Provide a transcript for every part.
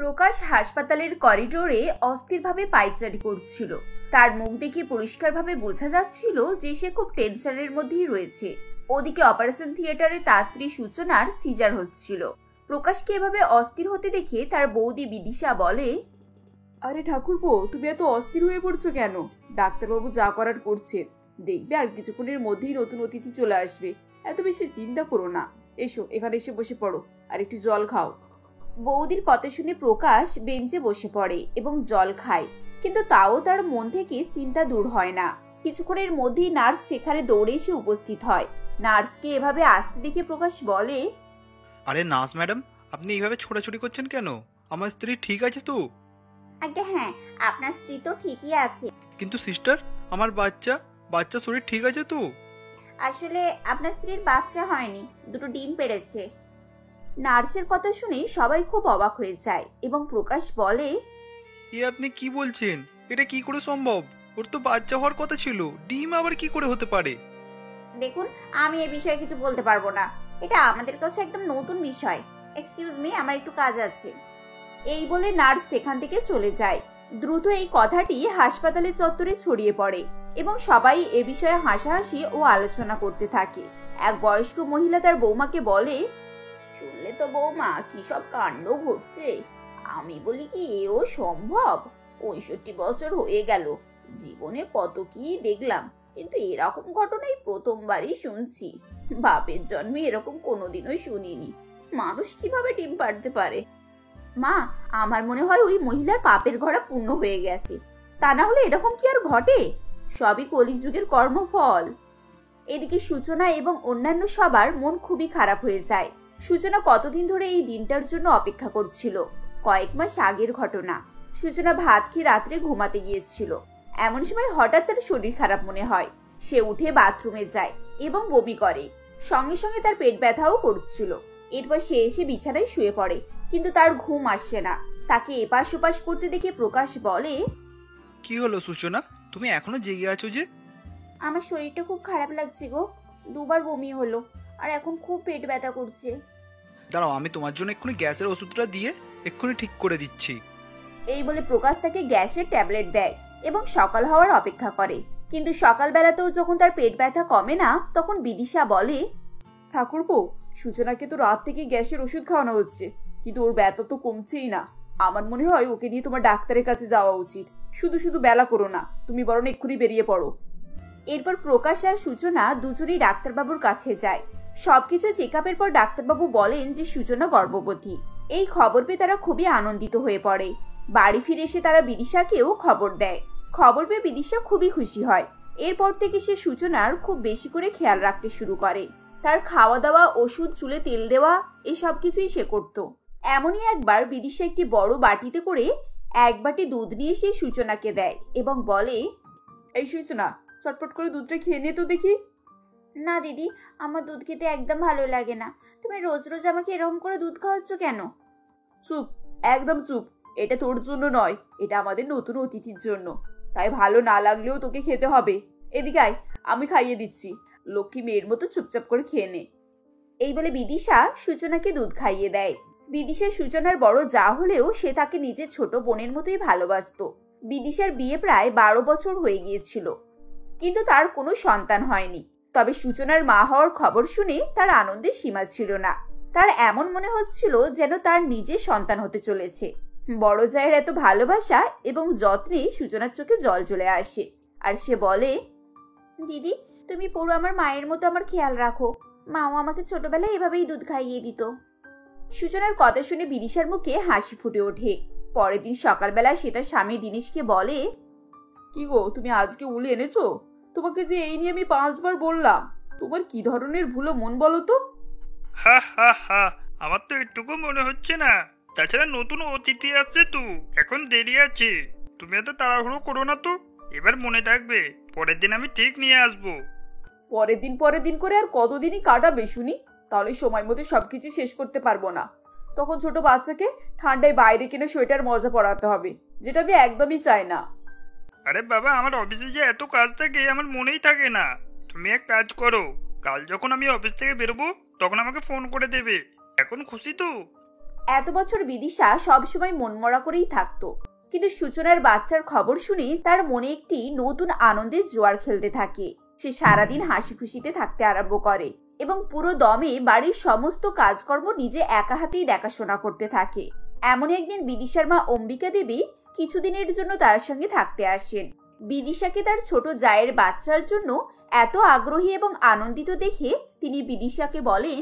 প্রকাশ হাসপাতালের করিডোরে অস্থিরভাবে পায়চারি করছিল। তার মুখ দেখে পরিষ্কারভাবে বোঝা যাচ্ছিল যে সে খুব টেনশনের মধ্যেই রয়েছে। ওদিকে অপারেশন থিয়েটারে তার স্ত্রী সূচনার সিজার হচ্ছিল। প্রকাশকে এভাবে অস্থির হতে দেখে তার বৌদি বিদিশা বলে, আরে ঠাকুরপো, তুমি এত অস্থির হয়ে পড়ছো কেন? ডাক্তারবাবু যা করার করছেন, দেখবে আর কিছুক্ষণের মধ্যেই নতুন অতিথি চলে আসবে। এত বেশি চিন্তা করো না। এসো, এখানে এসে বসে পড়ো আর একটু জল খাও। বৌদির কথা শুনে প্রকাশ বেঞ্চে বসে পড়ে এবং জল খায়, কিন্তু তাও তার মন থেকে চিন্তা দূর হয় না। কিছুক্ষণের মধ্যেই নার্স সেখানে দৌড়ে এসে উপস্থিত হয়। নার্সকে এভাবে আসতে দেখে প্রকাশ বলে, আরে নার্স ম্যাডাম, আপনি এইভাবে ছোটাছুটি করছেন কেন? আমার স্ত্রী ঠিক আছে তো? আজ্ঞা হ্যাঁ, আপনার স্ত্রী তো ঠিকই আছে। কিন্তু সিস্টার, আমার বাচ্চা শরীর ঠিক আছে তো? আসলে আপনার স্ত্রীর বাচ্চা হয়নি, দুটো ডিম পেড়েছে। নার্সের কথা শুনে সবাই খুব অবাক হয়ে যায় এবং প্রকাশ বলে, এ আপনি কি বলছেন? এটা কি করে সম্ভব? ওর তো বাচ্চা হওয়ার কথা ছিল, ডিম আবার কি করে হতে পারে? দেখুন, আমি এই বিষয়ে কিছু বলতে পারবো না। এটা আমাদের কাছে একদম নতুন বিষয়। এক্সকিউজ মি, আমার একটু কাজ আছে। এই বলে নার্স সেখান থেকে চলে যায়। দ্রুত এই কথাটি হাসপাতালের চত্বরে ছড়িয়ে পড়ে এবং সবাই এ বিষয়ে হাসাহাসি ও আলোচনা করতে থাকে। এক বয়স্ক মহিলা তার বৌমাকে বলে, শুনলে তো বৌমা, কি সব কাণ্ড ঘটছে। আমি বলি কি, এও সম্ভব? 65 বছর হয়ে গেল, জীবনে কত কি দেখলাম, কিন্তু এরকম ঘটনাই প্রথমবারই শুনছি। বাপের জন্মে এরকম কোনোদিনই শুনিনি। মানুষ কিভাবে ডিম পাড়তে পারে? মা, আমার মনে হয় ওই মহিলার পাপের ঘোড়া পূর্ণ হয়ে গেছে। তা না হলে এরকম কি আর ঘটে? সবই কলিযুগের কর্মফল। এদিকে সূচনা এবং অন্যান্য সবার মন খুবই খারাপ হয়ে যায়। সূচনা কতদিন ধরে এই দিনটার জন্য অপেক্ষা করছিল। কয়েক মাস আগের ঘটনা। সূচনা ভাত খেয়ে রাত্রে ঘুমাতে গিয়েছিল। এমন সময় হঠাৎ তার শরীর খারাপ মনে হয়। সে উঠে বাথরুমে যায় এবং বমি করে। সঙ্গে সঙ্গে তার পেট ব্যথাও করছিল। এরপর সে এসে বিছানায় শুয়ে পড়ে, কিন্তু তার ঘুম আসছে না। তাকে এপাশ ওপাশ করতে দেখে প্রকাশ বলে, কি হলো সূচনা, তুমি এখনো জেগে আছো যে? আমার শরীরটা খুব খারাপ লাগছে গো। দুবার বমি হলো, আর এখন খুব পেট ব্যথা করছে। দাঁড়াও, আমি তোমার জন্য এক্ষুনি গ্যাসের ওষুধটা দিয়ে এক্ষুনি ঠিক করে দিচ্ছি। এই বলে প্রকাশ তাকে গ্যাসের ট্যাবলেট দেয় এবং সকাল হওয়ার অপেক্ষা করে। কিন্তু সকালবেলাতেও যখন তার পেট ব্যথা কমে না, তখন বিদিশা বলে, ঠাকুরপো, সূচনাকে তো রাত থেকে গ্যাসের ওষুধ খাওয়ানো হচ্ছে, কিন্তু ওর ব্যথা তো কমছেই না। আমার মনে হয় ওকে নিয়ে তোমার ডাক্তারের কাছে যাওয়া উচিত। শুধু শুধু বেলা করো না, তুমি বরং এক্ষুনি বেরিয়ে পড়ো। এরপর প্রকাশ আর সূচনা দুজনেই ডাক্তারবাবুর কাছে যায়। সবকিছু চেক আপের পর ডাক্তারবাবু বলেন যে সূচনা গর্ভবতী। এই খবর পেয়ে তারা খুবই আনন্দিত হয়ে পড়ে। বাড়ি ফিরে এসে তারা বিদিশাকেও খবর দেয়। খবর পেয়ে বিদিশা খুবই খুশি হয়। এরপর থেকে সে সূচনার খুব বেশি করে খেয়াল রাখতে শুরু করে। তার খাওয়া দাওয়া, ওষুধ, চুলে তেল দেওয়া, এসব কিছুই সে করত। এমনই একবার বিদিশা একটি বড় বাটিতে করে এক বাটি দুধ নিয়ে সেই সূচনাকে দেয় এবং বলে, এই সূচনা, চটপট করে দুধটা খেয়ে নে তো দেখি। না দিদি, আমার দুধ খেতে একদম ভালো লাগে না। তুমি রোজ রোজ আমাকে এরকম করে দুধ খাওয়াচ্ছ কেন? চুপ, একদম চুপ। এটা তোর জন্য নয়, এটা আমাদের নতুন অতিথির জন্য। তাই ভালো না লাগলেও তোকে খেতে হবে। এদিকে আয়, আমি খাইয়ে দিচ্ছি। লক্ষ্মী মেয়ের মতো চুপচাপ করে খেয়ে নে। এই বলে বিদিশা সূচনাকে দুধ খাইয়ে দেয়। বিদিশা সূচনার বড় যা হলেও সে তাকে নিজের ছোট বোনের মতোই ভালোবাসতো। বিদিশার বিয়ে প্রায় 12 বছর হয়ে গিয়েছিল, কিন্তু তার কোনো সন্তান হয়নি। তবে সূচনার মা হওয়ার খবর শুনে তার আনন্দের সীমা ছিল না। তার এমন মনে হচ্ছিল যেন তার নিজের সন্তান হতে চলেছে। বড় জায়ের এত ভালোবাসা এবং যত্নে সূচনার চোখে জল চলে আসে, আর সে বলে, দিদি, তুমি পুরো আমার মায়ের মতো আমার খেয়াল রাখো। মাও আমাকে ছোটবেলায় এভাবেই দুধ খাইয়ে দিত। সূচনার কথা শুনে বিদিশার মুখে হাসি ফুটে ওঠে। পরের দিন সকালবেলা সে তার স্বামী দিনেশকে বলে, কি গো, তুমি আজকে উল এনেছো? তোমাকে যে এই নিয়ে আমি 5 বার বললাম। তোমার কি ধরনের ভুলো মন বলো তো? হা হা হা, আমার তো একটুকু মনে হচ্ছে না। তাছাড়া নতুন অতিথি আসছে তো, এখন দেরি আছে। তুমি এত তাড়াহুড়ো করো না তো। এবার মনে থাকবে, পরের দিন আমি ঠিক নিয়ে আসবো। পরের দিন করে আর কতদিনই কাটাবে শুনি? তাহলে সময় মতো সবকিছু শেষ করতে পারবো না। তখন ছোট বাচ্চাকে ঠান্ডায় বাইরে কিনে সোয়েটার মজা পড়াতে হবে, যেটা আমি একদমই চাই না। আরে বাবা, আমার অফিসে যে এত কাজ থাকে আমার মনেই থাকে না। তুমি এক কাজ করো, কাল যখন আমি অফিস থেকে বেরোবো তখন আমাকে ফোন করে দেবে। এখন খুশি তো? এত বছর বিদিশা সবসময় মনমরা করেই থাকতো, কিন্তু সূচনার বাচ্চার খবর শুনে তার মনে একটি নতুন আনন্দের জোয়ার খেলতে থাকে। সে সারাদিন হাসি খুশিতে থাকতে আরম্ভ করে এবং পুরো দমে বাড়ির সমস্ত কাজকর্ম নিজে একা হাতেই দেখাশোনা করতে থাকে। এমন একদিন বিদিশার মা অম্বিকা দেবী কিছুদিনের জন্য তার সঙ্গে থাকতে আসেন। বিদিশাকে তার ছোট জায়ের বাচ্চার জন্য এত আগ্রহী এবং আনন্দিত দেখে তিনি বিদিশাকে বলেন,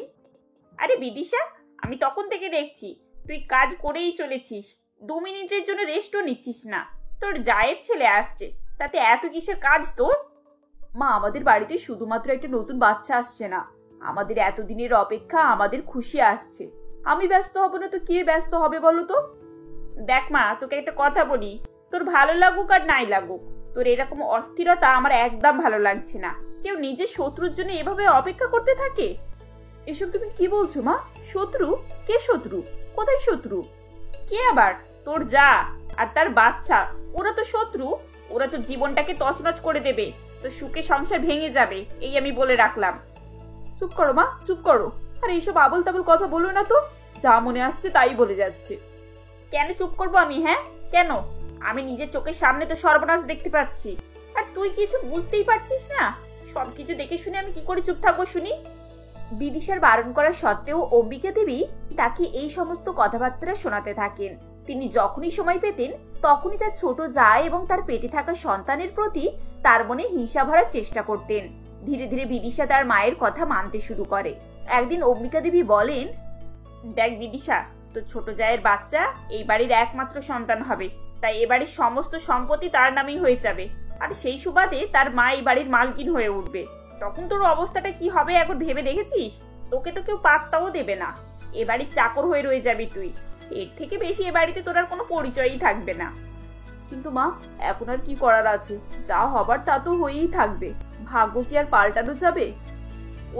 আরে বিদিশা, আমি তখন থেকে দেখছি তুই কাজ করেই চলেছিস, 2 মিনিটের জন্য রেস্টও নিচ্ছিস না। তোর জায়ের ছেলে আসছে, তাতে এত কিসের কাজ তোর? মা, আমাদের বাড়িতে শুধুমাত্র একটা নতুন বাচ্চা আসছে না, আমাদের এতদিনের অপেক্ষা আমাদের খুশি আসছে। আমি ব্যস্ত হব না তো কে ব্যস্ত হবে বলো তো? দেখ মা, তোকে একটা কথা বলি, তোর ভালো লাগুক আর নাই লাগুক, তোর এরকম অস্থিরতা আমার একদম ভালো লাগছে না। কেউ নিজের শত্রুর জন্য এভাবে অপেক্ষা করতে থাকে? এসব তুমি কি বলছো মা? শত্রু? কে শত্রু? কোথায় শত্রু? কে আবার? তোর যা আর তার বাচ্চা, ওরা তো শত্রু। ওরা তো জীবনটাকে তছনছ করে দেবে, তো সুখে সংসার ভেঙে যাবে, এই আমি বলে রাখলাম। চুপ করো মা, চুপ করো। আর এইসব আবল তাবল কথা বলো না তো, যা মনে আসছে তাই বলে যাচ্ছে। কেন চুপ করবো আমি? হ্যাঁ কেন? আমি নিজের চোখের সামনে তো সর্বনাশ দেখতে পাচ্ছি, আর তুই কিছু বুঝতেই পারছিস না। সবকিছু দেখে শুনে আমি কি করে চুপ থাকবো শুনি? বিদিশার বারণ করা সত্ত্বেও অম্বিকা দেবী তাকে এই সমস্ত কথাবার্তা শোনাতে থাকেন। তিনি যখনই সময় পেতেন তখনই তার ছোট জায় এবং তার পেটে থাকা সন্তানের প্রতি তার মনে হিংসা ভরার চেষ্টা করতেন। ধীরে ধীরে বিদিশা তার মায়ের কথা মানতে শুরু করে। একদিন অম্বিকা দেবী বলেন, দেখ বিদিশা, তোর ছোট জায়ের বাচ্চা এই বাড়ির একমাত্র সন্তান হবে, তাই এ বাড়ির সমস্ত সম্পত্তি তার নামেই হয়ে যাবে, আর সেই সুবাদে তার মা এই বাড়ির মালকিন হয়ে উঠবে। তখন তোর অবস্থাটা কি হবে একবার ভেবে দেখেছিস? তোকে তো কেউ পাত্তাও দেবে না, এ বাড়ির চাকর হয়ে রয়ে যাবি তুই। এর থেকে বেশি এ বাড়িতে তোর আর কোনো পরিচয়ই থাকবে না। কিন্তু মা, এখন আর কি করার আছে? যা হবার তা তো হয়েই থাকবে, ভাগ্য কি আর পাল্টানো যাবে?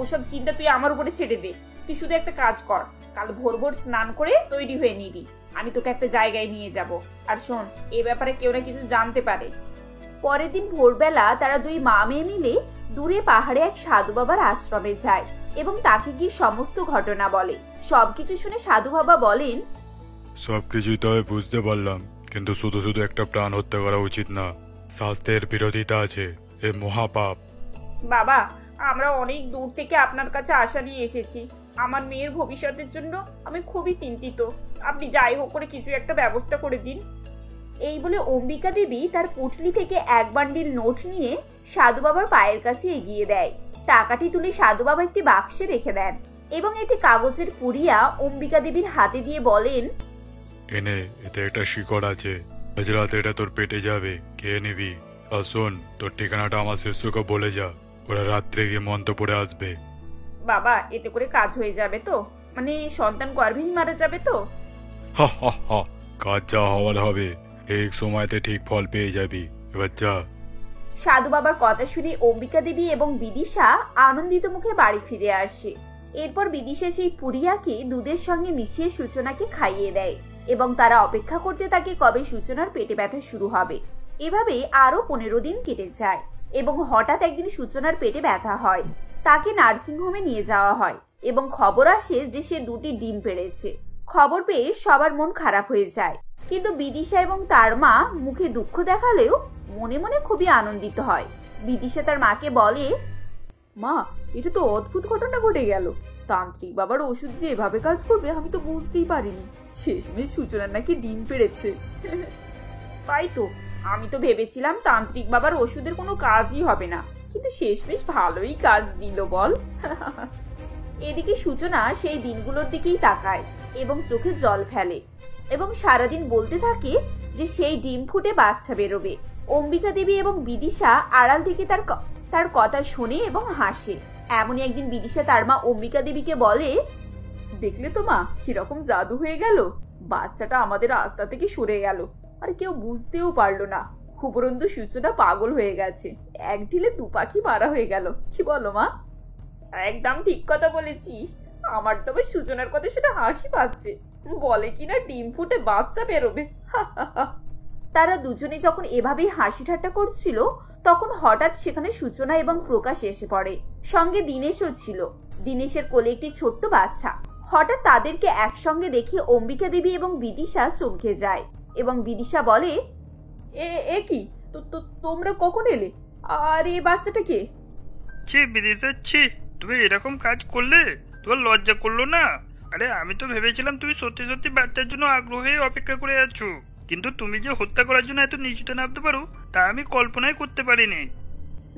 ওসব চিন্তা তুই আমার উপরে ছেড়ে দে। তুই শুধু একটা কাজ কর, কাল ভোর ভোর স্নান করে তৈরি হয়ে নিবি, আমি তোকে একটা জায়গায় নিয়ে যাব। আর শোন, এ ব্যাপারে কেউ না কিছু জানতে পারে। পরের দিন ভোরবেলা তারা দুই মা মেয়ে মিলে দূরে পাহাড়ে এক সাধু বাবার আশ্রমে যায় এবং তাকে গিয়ে সমস্ত ঘটনা বলে। সবকিছু শুনে সাধু বাবা বলেন, সবকিছুই তো আমি বুঝতে পারলাম, কিন্তু শুধু শুধু একটা প্রাণ হত্যা করা উচিত না। শাস্ত্রের বিরোধিতা আছে, এ মহাপাপ। বাবা, আমরা অনেক দূর থেকে আপনার কাছে আশা নিয়ে এসেছি। আমার মেয়ের ভবিষ্যতের জন্য আমি খুবই চিন্তিত। আপনি যাই হোক করে কিছু একটা ব্যবস্থা করে দিন। এই বলে অম্বিকা দেবী তার পুটলি থেকে এক বান্ডিল নোট নিয়ে সাধু বাবার পায়ের কাছে এগিয়ে দেয়। টাকাটি তুলে সাধু বাবা একটি বাক্সে রেখে দেন এবং একটি কাগজের পুড়িয়া অম্বিকা দেবীর হাতে দিয়ে বলেন, এনে, এতে একটা শিকড় আছে, আজ রাতে এটা তোর পেটে যাবে, খেয়ে নিবি। আর শোন, তোর ঠিকানাটা আমার শিষ্যকে বলে যা, ওরা রাত্রে গিয়ে মন্ত্র পড়ে আসবে। বাবা, এতে করে কাজ হয়ে যাবে তো? মানে সন্তান গর্ভেই মারা যাবে তো? হা হা হা, কাজ যা হওয়ার হবে, এই সময়তে ঠিক ফল পেয়ে যাবি। এবার যা। সাধু বাবার কথা শুনে অম্বিকা দেবী এবং বিদিশা আনন্দিত মুখে বাড়ি ফিরে আসে। এরপর বিদিশা সেই পুরিয়াকে দুধের সঙ্গে মিশিয়ে সূচনাকে খাইয়ে দেয় এবং তারা অপেক্ষা করতে থাকে কবে সূচনার পেটে ব্যথা শুরু হবে। এভাবে আরো 15 দিন কেটে যায় এবং হঠাৎ একদিন সূচনার পেটে ব্যথা হয়। তাকে নার্সিংহোমে নিয়ে যাওয়া হয় এবং খবর আসে যে সে 2টি ডিম পেড়েছে। খবর পেয়ে সবার মন খারাপ হয়ে যায়, কিন্তু বিদিশা এবং তার মা মুখে দুঃখ দেখালেও মনে মনে খুবই আনন্দিত হয়। বিদিশা তার মাকে বলে, মা, এটা তো অদ্ভুত ঘটনা ঘটে গেল। তান্ত্রিক বাবার ওষুধ যে এভাবে কাজ করবে আমি তো বুঝতেই পারিনি। শেষমেশ সূচনার নাকি ডিম পেড়েছে। তাই তো, আমি তো ভেবেছিলাম তান্ত্রিক বাবার ওষুধের কোনো কাজই হবে না, কিন্তু শেষমেশ ভালোই কাজ দিল বল। এদিকে সূচনা সেই দিনগুলোর দিকেই তাকায় এবং চোখে জল ফেলে এবং সারাদিন বলতে থাকে যে সেই ডিম ফুটে বাচ্চা বেরোবে। অম্বিকা দেবী এবং বিদিশা আড়াল থেকে তার কথা শোনে এবং হাসে। এমনই একদিন বিদিশা তার মা অম্বিকা দেবীকে বলে, দেখলে তো মা, কিরকম জাদু হয়ে গেল। বাচ্চাটা আমাদের রাস্তা থেকে সরে গেল, আর কেউ বুঝতেও পারলো না। উপরন্তু সূচনা পাগল হয়ে গেছে, এক ঢিলে 2 পাখি মারা হয়ে গেল। কি বলো মা? একদম ঠিক কথা বলেছিস। আমার তবে সূচনার কথা সেটা হাসি পাচ্ছে, বলে কিনা ডিম ফুটে বাচ্চা বেরোবে। তারা দুজনে যখন এভাবেই হাসি ঠাট্টা করছিল তখন হঠাৎ সেখানে সূচনা এবং প্রকাশ এসে পড়ে। সঙ্গে দিনেশও ছিল। দিনেশের কোলে একটি ছোট্ট বাচ্চা। হঠাৎ তাদেরকে একসঙ্গে দেখে অম্বিকা দেবী এবং বিদিশা চমকে যায় এবং বিদিশা বলে, এ কি তোমরা কখন এলে? আর এই বাচ্চাটা কে? ছি বিদিশা, ছি, তুমি এরকম কাজ করলে? তোমার লজ্জা করলো না? আরে আমি তো ভেবেছিলাম তুমি সত্যি সত্যি বাচ্চার জন্য আগ্রহে অপেক্ষা করে আছো, কিন্তু তুমি যে হত্যা করার জন্য এত নিচুতে নামতে পারো তা আমি কল্পনাই করতে পারিনি।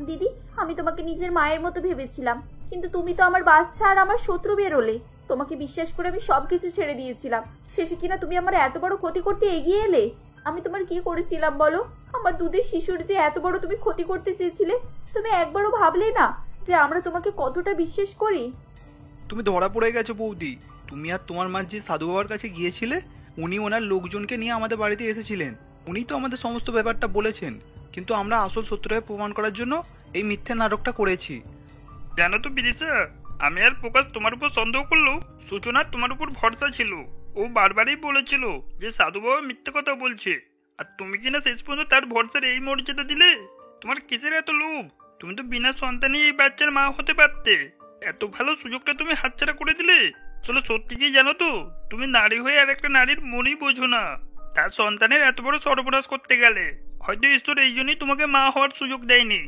দিদি, আমি তোমাকে নিজের মায়ের মতো ভেবেছিলাম, কিন্তু তুমি তো আমার বাচ্চা আর আমার শত্রু বেরোলে। তোমাকে বিশ্বাস করে আমি সবকিছু ছেড়ে দিয়েছিলাম, শেষে কিনা তুমি আমার এত বড় ক্ষতি করতে এগিয়ে এলে। আমি তোমার কি করেছিলাম বলো? আমার দুধের শিশুর যে এত বড় তুমি ক্ষতি করতে চেয়েছিলে, তুমি একবারও ভাবলে না যে আমরা তোমাকে কতটা বিশ্বাস করি? তুমি ধরা পড়ে গেছো বৌদি। তুমি আর তোমার মা যে সাধু বাবার কাছে গিয়েছিলে, উনি ওনার লোকজনকে নিয়ে আমাদের বাড়িতে এসেছিলেন। উনি তো আমাদের সমস্ত ব্যাপারটা বলেছেন, কিন্তু আমরা আসল সত্যটাকে প্রমাণ করার জন্য এই মিথ্যে নাটকটা করেছি। জানো তো বিদিশা, আমি আর প্রকাশ তোমার উপর সন্দেহ করলো, সূচনা তোমার উপর ভরসা ছিল। ও বারবারই বলেছিল যে সাধু বাবা মিথ্যে কথা বলছে, আর তুমি কিনা শেষ পর্যন্ত তার ভরসার এই মর্যাদা দিলে। তোমার কিসের এত লোভ? তুমি তো বিনা সন্তানই এই বাচ্চার মা হতে পারতে। এত ভালো সুযোগটা তুমি হাতছাড়া করে দিলে। আসলে সত্যি কি জানো তো, তুমি নারী হয়ে আর একটা নারীর মনই বোঝো না। তার সন্তানের এত বড় সর্বনাশ করতে গেলে হয়তো ঈশ্বর এই জন্যই তোমাকে মা হওয়ার সুযোগ দেয়নি।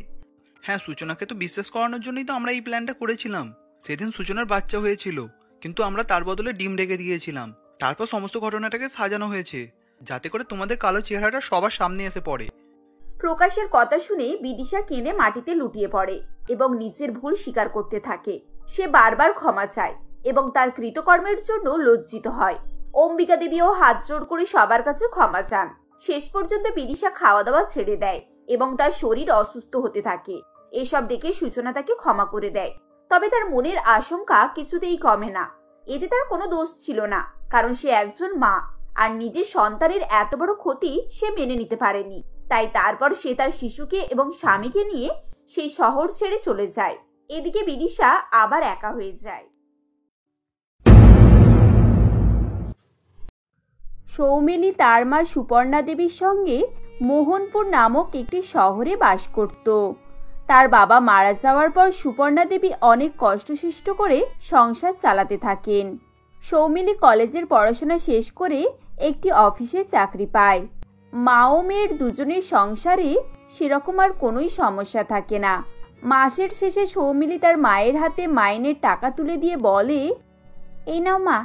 হ্যাঁ, সূচনাকে তো বিশ্বাস করানোর জন্যই তো আমরা এই প্ল্যানটা করেছিলাম। সেদিন সূচনার বাচ্চা হয়েছিল, কিন্তু আমরা তার বদলে ডিম রেখে দিয়েছিলাম। তারপর সমস্ত ঘটনাটাকে সাজানো হয়েছে যাতে করে তোমাদের কালো চেহারাটা সবার সামনে এসে পড়ে। প্রকাশের কথা শুনে বিদিশা কেঁদে মাটিতে লুটিয়ে পড়ে এবং নিজের ভুল স্বীকার করতে থাকে। সে বারবার ক্ষমা চায় এবং তার কৃতকর্মের জন্য লজ্জিত হয়। অম্বিকা দেবীও হাত জোড় করে সবার কাছে ক্ষমা চান। শেষ পর্যন্ত বিদিশা খাওয়া দাওয়া ছেড়ে দেয় এবং তার শরীর অসুস্থ হতে থাকে। এসব দেখে সূচনা তাকে ক্ষমা করে দেয়, তবে তার মনের আশঙ্কা কিছুতেই কমে না। এতে তার কোনো দোষ ছিল না, কারণ সে একজন মা, আর নিজের সন্তানের এত বড় ক্ষতি সে মেনে নিতে পারেনি। তাই তারপর সে তার শিশুকে এবং স্বামীকে নিয়ে সেই শহর ছেড়ে চলে যায়। এদিকে বিদিশা আবার একা হয়ে যায়। সৌমিলি তার মা সুপর্ণা দেবীর সঙ্গে মোহনপুর নামক একটি শহরে বাস করত। তার বাবা মারা যাওয়ার পর সুপর্ণা দেবী অনেক কষ্টসৃষ্ট করে সংসার চালাতে থাকেন। সৌমিলি কলেজের পড়াশোনা শেষ করে একটি অফিসে চাকরি পায়। মা ও মেয়ের দুজনের সংসারে সেরকম আর কোনোই সমস্যা থাকে না। মাসের শেষে সৌমিলি তার মায়ের হাতে মাইনের টাকা তুলে দিয়ে বলে, এই নাও মা,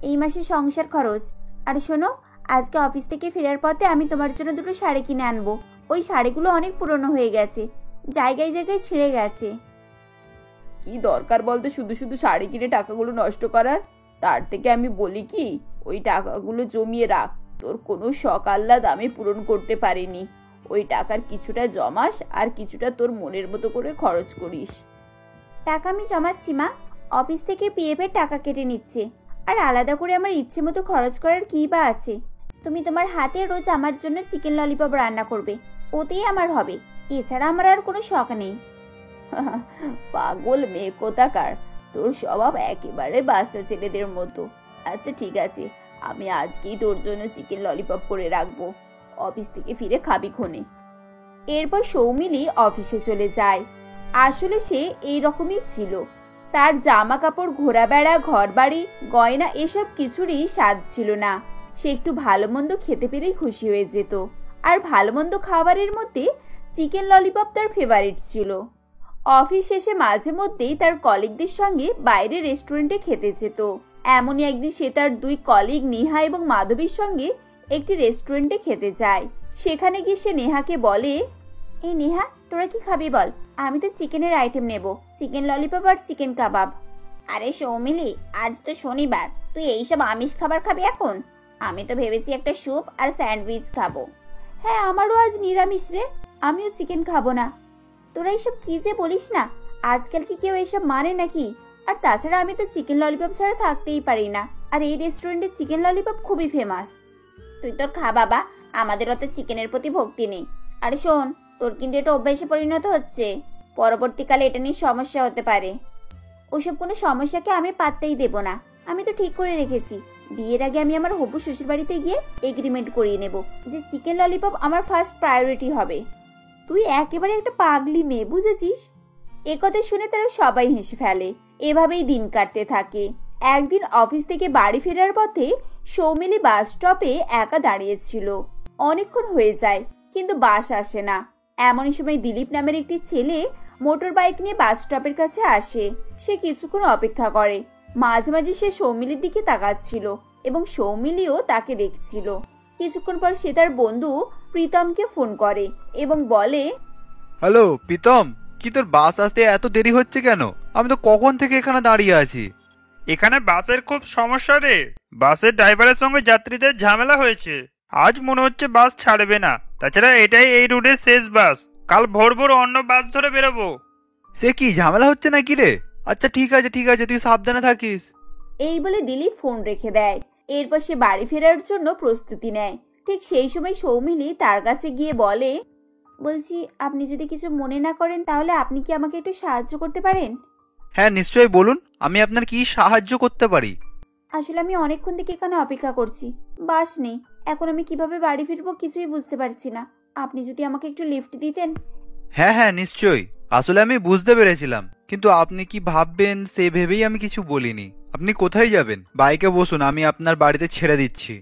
এই মাসে সংসার খরচ। আর শোনো, আজকে অফিস থেকে ফেরার পথে আমি তোমার জন্য দুটো শাড়ি কিনে আনবো। ওই শাড়িগুলো অনেক পুরনো হয়ে গেছে, জায়গায় জায়গায় ছিঁড়ে গেছে। কি দরকার বলতো শুধু শুধু শাড়ি কিনে টাকাগুলো নষ্ট করার? তার থেকে আমি বলি কি, ওই টাকাগুলো জমিয়ে রাখ। তোর কোনো শখ আহ্লাদ আমি পূরণ করতে পারিনি। ওই টাকার কিছুটা জমাস আর কিছুটা তোর মনের মতো করে খরচ করিস। টাকা আমি জমাচ্ছি মা, অফিস থেকে পিএফ এর টাকা কেটে নিচ্ছে। আর আলাদা করে আমার ইচ্ছে মতো খরচ করার কি বা আছে? তুমি তোমার হাতে রোজ আমার জন্য চিকেন ললিপপ রান্না করবে, ওতেই আমার হবে। এছাড়া আমার আর কোনো শখ নেই। পাগল মেয়ে কোথাকার, তোর স্বভাব একেবারে বাচ্চা ছেলেদের মতো। আচ্ছা ঠিক আছে, আমি আজকেই তোর জন্য চিকেন ললিপপ করে রাখবো। অফিস থেকে ফিরে খাবি ক্ষণে। এরপর সৌমিলি অফিসে চলে যায়। আসলে সে এইরকমই ছিল। তার জামা কাপড়, ঘোরা বেড়া, ঘর বাড়ি, গয়না এসব কিছুরই স্বাদ ছিল না। সে একটু ভালো মন্দ খেতে পেলেই খুশি হয়ে যেত। আর ভালো মন্দ খাবারের মধ্যে চিকেন ললিপপ তার ফেভারিট ছিল। অফিস শেষে মাঝে মধ্যেই তার কলিগদের সঙ্গে বাইরে রেস্টুরেন্টে খেতে যেত। এমনই একদিন সে তার দুই কলিগ নেহা এবং মাধবীর সঙ্গে একটি রেস্টুরেন্টে খেতে যায়। সেখানে গিয়ে সে নেহাকে বলে, এই নেহা, তোরা কি খাবি বল? আমি তো চিকেনের আইটেম নেব, চিকেন ললিপপ আর চিকেন কাবাব। আরে সৌমিলি, আজ তো শনিবার, তুই এইসব আমিষ খাবার খাবি এখন? আমি তো ভেবেছি একটা স্যুপ আর স্যান্ডউইচ খাবো। হ্যাঁ, আমারও আজ নিরামিষ রে, আমিও চিকেন খাবো না। তোরা এইসব কি যে বলিস না, আজকাল কি কেউ এইসব মানে নাকি? আর তাছাড়া আমি তো চিকেন ললিপপ ছাড়া থাকতেই পারি না। আর এই রেস্টুরেন্টের চিকেন ললিপপ খুবই ফেমাস। তুই তোর খা বাবা, আমাদের অত চিকেনের প্রতি ভক্তি নেই। আর শোন, তোর কিন্তু এটা অভ্যাসে পরিণত হচ্ছে, পরবর্তীকালে এটা নিয়ে সমস্যা হতে পারে। ওসব কোনো সমস্যাকে আমি পাত্তাই দেব না। আমি তো ঠিক করে রেখেছি, বিয়ের আগে আমি আমার হবু শ্বশুর বাড়িতে গিয়ে এগ্রিমেন্ট করিয়ে নেব যে চিকেন ললিপপ আমার ফার্স্ট প্রায়োরিটি হবে। তুই একেবারে একটা পাগলি মেয়ে, বুঝেছিস? একথা শুনে তারা সবাই হেসে ফেলে। এভাবেই দিন কাটতে থাকে। একদিন অফিস থেকে বাড়ি ফেরার পথে সৌমিলি বাস স্টপে একা দাঁড়িয়েছিল। অনেকক্ষণ হয়ে যায় কিন্তু বাস আসে না। এমনই সময় দিলীপ নামের একটি ছেলে মোটর বাইক নিয়ে বাস স্টপের কাছে আসে। সে কিছুক্ষণ অপেক্ষা করে। মাঝে মাঝে সে সৌমিলির দিকে তাকাচ্ছিল এবং সৌমিলিও তাকে দেখছিল। কিছুক্ষণ পর সে তার বন্ধু প্রীতমকে ফোন করে এবং বলে, হ্যালো প্রীতম, কি তোর বাস আসতে এত দেরি হচ্ছে কেন? আমি তো কখন থেকে এখানে দাঁড়িয়ে আছি। এখানে বাসের খুব সমস্যা রে। বাসের ড্রাইভারের সঙ্গে যাত্রীদের ঝামেলা হয়েছে। আজ মনে হচ্ছে বাস ছাড়বে না। তাছাড়া এটাই এই রুটের শেষ বাস। কাল ভোর ভোর অন্য বাস ধরে বেরোবো। সে কি ঝামেলা হচ্ছে নাকি রে? আচ্ছা ঠিক আছে, তুই সাবধানে থাকিস। এই বলে দিলীপ ফোন রেখে দেয়। এরপর সে বাড়ি ফেরার জন্য প্রস্তুতি নেয়। ঠিক সেই সময় সৌমিলি তার কাছে গিয়ে বলে, বলছি আপনি যদি কিছু মনে না করেন তাহলে আপনি কি আমাকে একটু সাহায্য করতে পারেন? হ্যাঁ নিশ্চয়ই, বলুন, আমি আপনার কি সাহায্য করতে পারি? আসলে আমি অনেকক্ষণ থেকে এখানে অপেক্ষা করছি, বাস নেই। এখন আমি কিভাবে বাড়ি ফিরবো কিছুই বুঝতে পারছি না। আপনি যদি আমাকে একটু লিফট দিতেন। হ্যাঁ নিশ্চয়ই। আসলে আমি বুঝতে পেরেছিলাম, কিন্তু আপনি কি ভাববেন সে ভেবেই আমি কিছু বলিনি। আপনি কোথায় যাবেন? বাইকে বসুন, আমি আপনার বাড়িতে ছেড়ে দিচ্ছি।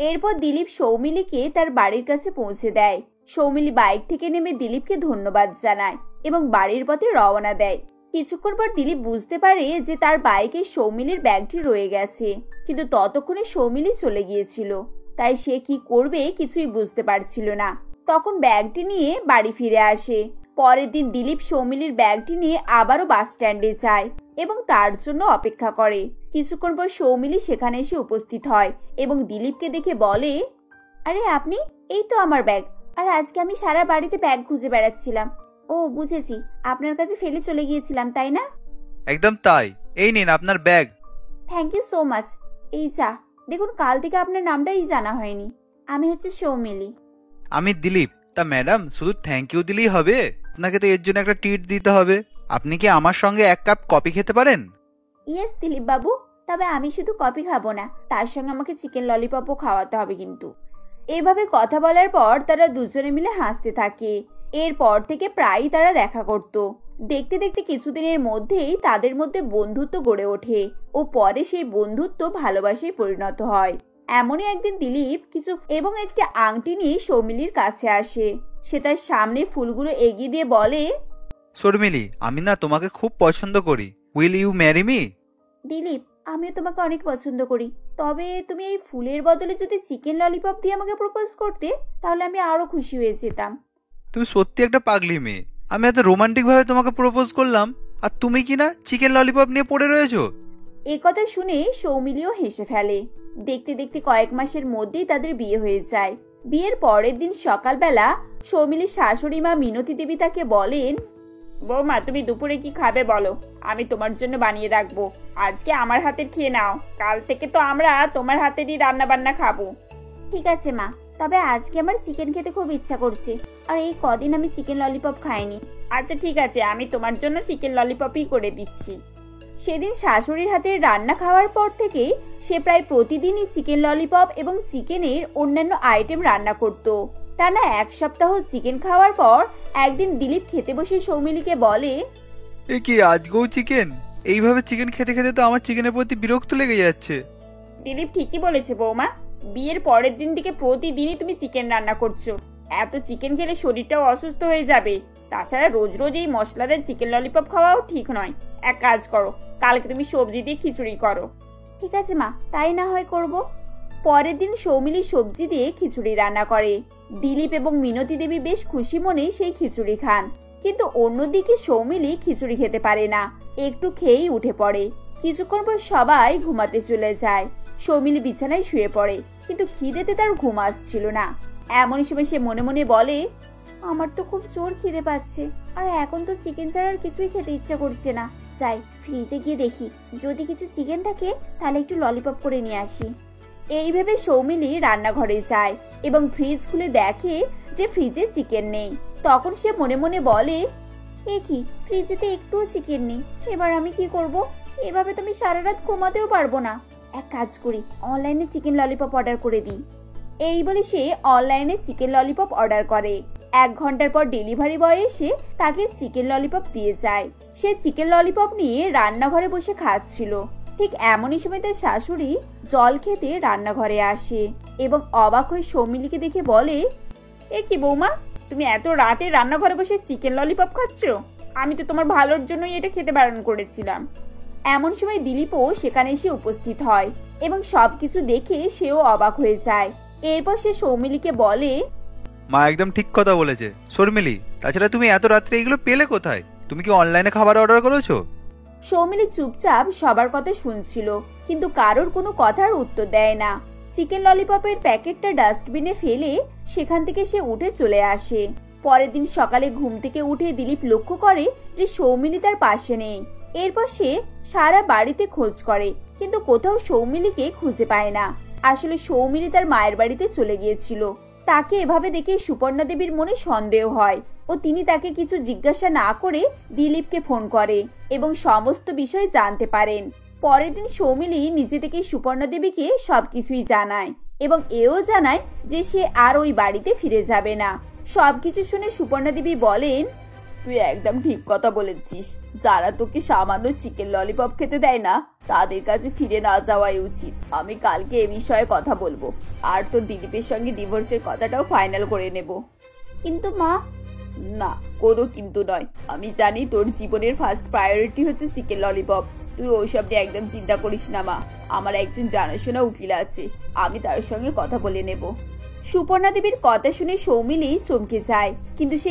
এরপর দিলীপ সৌমিলিকে তার বাড়ির কাছে পৌঁছে দেয়। সৌমিলি বাইক থেকে নেমে দিলীপকে ধন্যবাদ জানায় এবং বাড়ির পথে রওনা দেয়। কিছুক্ষণ পর দিলীপ বুঝতে পারে যে তার বাইকে সৌমিলির ব্যাগটি রয়ে গেছে, কিন্তু ততক্ষণে সৌমিলি চলে গিয়েছিল। তাই সে কি করবে কিছুই বুঝতে পারছিল না। তখন ব্যাগটি নিয়ে বাড়ি ফিরে আসে। পরের দিন দিলীপ সৌমিলির ব্যাগটি নিয়ে আবারও বাস স্ট্যান্ডে যায় এবং তার জন্য অপেক্ষা করে। কিছুক্ষণ পর সৌমিলি সেখানে এসে উপস্থিত হয় এবং দিলীপকে দেখে বলে, আরে আপনি? এই তো আমার ব্যাগ। আর আজকে আমি সারা বাড়িতে ব্যাগ খুঁজে বেড়াচ্ছিলাম। ও বুঝেছি, আপনার কাছে ফেলে চলে গিয়েছিলাম, তাই না? একদম তাই। এই নিন আপনার bag. Thank you so much. এই যা দেখুন, কাল থেকে আপনার নামটাই জানা হয়নি। আমি হচ্ছে সৌমিলি। আমি দিলীপ। তা ম্যাডাম, শুধু থ্যাংক ইউ দিলেই হবে? আপনাকে তো এর জন্য একটা ট্রিট দিতে হবে। আপনি কি আমার সঙ্গে এক কাপ কফি খেতে পারেন? ইয়েস দিলীপ বাবু, তবে আমি শুধু কফি খাবো না, তার সঙ্গে আমাকে চিকেন ললিপপও খাওয়াতে হবে কিন্তু। এভাবে কথা বলার পর তারা দুজনে মিলে হাসতে থাকে। এরপর থেকে প্রায়ই তারা দেখা করত। দেখতে দেখতে কিছুদিনের মধ্যেই তাদের মধ্যে বন্ধুত্ব গড়ে ওঠে ও পরে সেই বন্ধুত্ব ভালোবাসায় পরিণত হয়। এমনই একদিন দিলীপ কিছু এবং একটি আংটি নিয়ে সৌমিলির কাছে আসে। সে তার সামনে ফুলগুলো এগিয়ে দিয়ে বলে, শর্মিলি, আমি না তোমাকে খুব পছন্দ করি। Will you marry me? Dilip, আমিও তোমাকে অনেক পছন্দ করি। তবে তুমি এই ফুলের বদলে যদি চিকেন ললিপপ দিয়ে আমাকে প্রপোজ করতে তাহলে আমি আরো খুশি হয়ে যেতাম। তুমি সত্যি একটা পাগলি মেয়ে। আমি এত রোমান্টিক ভাবে তোমাকে প্রপোজ করলাম, আর তুমি কি না চিকেন ললিপপ নিয়ে পড়ে রয়েছো। এই কথা শুনে সৌমিলিও হেসে ফেলে। দেখতে দেখতে কয়েক মাসের মধ্যেই তাদের বিয়ে হয়ে যায়। বিয়ের পরের দিন সকালবেলা সৌমিলির শাশুড়ি মা মিনতি দেবী তাকে বলেন, বৌমা তুমি দুপুরে কি খাবে বলো, আমি তোমার জন্য বানিয়ে রাখবো। আজকে আমার হাতের খেয়ে নাও, কাল থেকে তো আমরা তোমার হাতেরই রান্না বান্না খাবো। ঠিক আছে মা, তবে আজকে আমার চিকেন খেতে খুব ইচ্ছা করছে, আর এই কদিন আমি চিকেন ললিপপ খাইনি। আচ্ছা ঠিক আছে, আমি তোমার জন্য চিকেন ললিপপই করে দিচ্ছি। সেদিন শাশুড়ির হাতে রান্না খাওয়ার পর থেকে সে প্রায় প্রতিদিনই চিকেন ললিপপ এবং চিকেনের অন্যান্য আইটেম রান্না করত। টানা এক সপ্তাহ চিকেন খাওয়ার পর একদিন দিলীপ খেতে বসে সৌমিলিকে বলে, এ কি আজকেও চিকেন? এইভাবে চিকেন খেতে খেতে তো আমার চিকেনের প্রতি বিরক্ত লেগে যাচ্ছে। দিলীপ ঠিকই বলেছে বৌমা, বিয়ের পরের দিন থেকে প্রতিদিনই তুমি চিকেন রান্না করছো। এত চিকেন খেলে শরীরটাও অসুস্থ হয়ে যাবে। তাছাড়া রোজ রোজ এই মশলাদার চিকেন ললিপপ খাওয়াও ঠিক নয়। এক কাজ করো, কালকে তুমি সবজি দিয়ে খিচুড়ি করো। ঠিক আছে মা, তাই না হয় করব। পরের দিন সৌমিলি সবজি দিয়ে খিচুড়ি রান্না করে। দিলীপ এবং মিনতি দেবী বেশ খুশি মনে সেই খিচুড়ি খান, কিন্তু অন্যদিকে সৌমিলি খিচুড়ি খেতে পারে না। একটু খেয়েই উঠে পড়ে। কিছুক্ষণ পর সবাই ঘুমাতে চলে যায়। সৌমিলি বিছানায় শুয়ে পড়ে, কিন্তু খিদেতে তার ঘুম আসছিল না। এমনই সময় সে মনে মনে বলে, আমার তো খুব জোর খিদে পাচ্ছে, আর এখন তো চিকেন ছাড়া আর কিছুই খেতে ইচ্ছা করছে না। যাই ফ্রিজে গিয়ে দেখি, যদি কিছু চিকেন থাকে তাহলে একটু ললিপপ করে নিয়ে আসি। এই ভেবে সৌমিলি রান্নাঘরে যায় এবং ফ্রিজ খুলে দেখে যে ফ্রিজে চিকেন নেই। তখন সে মনে মনে বলে, এ কি, ফ্রিজেতে একটুও চিকেন নেই, এবার আমি কি করব? এভাবে তো আমি সারা রাত ঘুমাতেও পারবো না। এক কাজ করি, অনলাইনে চিকেন ললিপপ অর্ডার করে দিই। এই বলে সে অনলাইনে চিকেন ললিপপ অর্ডার করে। 1 ঘন্টার পর ডেলিভারি বয় এসে তাকে চিকেন ললিপপ দিয়ে যায়। সে চিকেন ললিপপ নিয়ে রান্নাঘরে বসে খাচ্ছিল। ঠিক এমনই সময় তার শাশুড়ি জল খেতে রান্নাঘরে আসে এবং অবাক হয়ে সৌমিলিকে দেখে বলে, এ কি বৌমা, তুমি এত রাতে রান্নাঘরে বসে চিকেন ললিপপ খাচ্ছ? আমি তো তোমার ভালোর জন্যই এটা খেতে বারণ করেছিলাম। এমন সময় দিলীপও সেখানে এসে উপস্থিত হয় এবং সবকিছু দেখে সেও অবাক হয়ে যায়। এরপর সে সৌমিলিকে বলে, মা একদম ঠিক কথা বলেছে শর্মিলি। তাছাড়া তুমি এত রাত্রে এগুলো পেলে কোথায়? তুমি কি অনলাইনে খাবার অর্ডার করেছো? সৌমিলি চুপচাপ সবার কথা শুনছিল, কিন্তু কারোর কোনো কথার উত্তর দেয় না। চিকেন ললিপপের প্যাকেটটা ডাস্টবিনে ফেলে সেখান থেকে সে উঠে চলে আসে। পরের দিন সকালে ঘুম থেকে উঠে দিলীপ লক্ষ্য করে যে সৌমিলি তার পাশে নেই। এরপর সে সারা বাড়িতে খোঁজ করে, কিন্তু কোথাও সৌমিলিকে খুঁজে পায় না। আসলে সৌমিলি তার মায়ের বাড়িতে চলে গিয়েছিল। তাকে এভাবে দেখে সুপর্ণা দেবীর মনে সন্দেহ হয় ও তিনি তাকে কিছু জিজ্ঞাসা না করে দিলীপকে ফোন করে এবং সমস্ত বিষয় জানতে পারেন। পরের দিন সৌমিলি নিজে থেকে সুপর্ণা দেবীকে সবকিছুই জানায় এবং এও জানায় যে সে আর ওই বাড়িতে ফিরে যাবে না। সবকিছু শুনে সুপর্ণা দেবী বলেন, তুই একদম ঠিক কথা বলেছিস। যারা তোকে সামান্য চিকেন ললিপপ খেতে দেয় না, তাদের কাছে ফিরে না যাওয়াই উচিত। আমি কালকে এ বিষয়ে কথা বলবো, আর তোর দিলীপের সঙ্গে ডিভোর্সের কথাটাও ফাইনাল করে নেব। কিন্তু মা। না, কোনো কিন্তু নয়। আমি জানি তোর জীবনের ফার্স্ট প্রায়োরিটি হচ্ছে চিকেন ললিপপ। তুই ওইসব নিয়ে একদম চিন্তা করিস না মা। আমার একজন জানাশোনা উকিল আছে, আমি তার সঙ্গে কথা বলে নেব। সুপর্ণা দেবীর কথা শুনে সৌমিলি চমকে যায়, কিন্তু সে